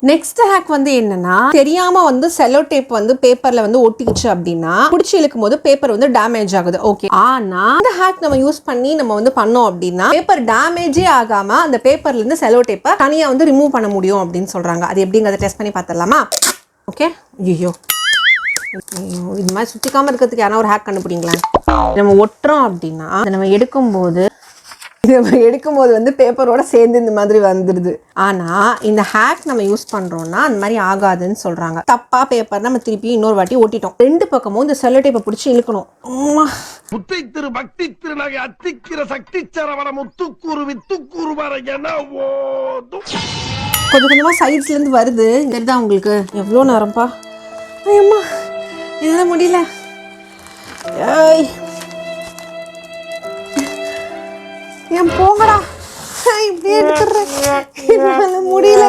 Next hack வந்து என்னன்னா, தெரியாம வந்து செல்லோ டேப் வந்து பேப்பர்ல வந்து ஒட்டிக்கிச்சு அப்படின்னா பிடிச்சி இழுக்கும் போது பேப்பர் வந்து டேமேஜ் ஆகுது. ஓகே, ஆனா இந்த ஹேக் நம்ம யூஸ் பண்ணி நம்ம வந்து பண்ணோம் அப்படின்னா பேப்பர் டேமேஜே ஆகாம அந்த பேப்பர்ல இருந்து செல்லோ டேப்பை தனியா வந்து ரிமூவ் பண்ண முடியும் அப்படின்னு சொல்றாங்க. அது எப்படிங்கிறத டெஸ்ட் பண்ணி பார்த்துடலாமா? ஓகே. ஐயோ, இது மாதிரி சுத்திக்காம இருக்கிறதுக்கு யாரா ஒரு ஹேக் கண்டுபிடிங்களேன். நம்ம ஒட்டுறோம் அப்படின்னா நம்ம எடுக்கும்போது வந்து பேப்பரோட சேர்ந்து இந்த மாதிரி வந்துடுது. ஆனா இந்த ஹேக் நம்ம யூஸ் பண்றோம்னா அந்த மாதிரி ஆகாதுன்னு சொல்றாங்க. தப்பா பேப்பர் நம்ம திருப்பி இன்னொரு வாட்டி ஒட்டிட்டோம். 2 பக்கமும் இந்த செல்லோ டேப்பை பிடிச்சி இழுக்கணும். முத்தை திரு பக்தி திருநகை அத்திக்கிற சக்தி சரவண முத்துக்கூறு வித்துக்கூறு வர என கொஞ்சம் கொஞ்சமா சைட்ஸ்ல இருந்து வருது. தெரியுதா உங்களுக்கு? எவ்வளோ நேரம்ப்பா. ஐயம்மா, என்னால முடியல. ஏன் போங்கடா, இப்படியே எடுத்துடுறேன். என்னால முடியல.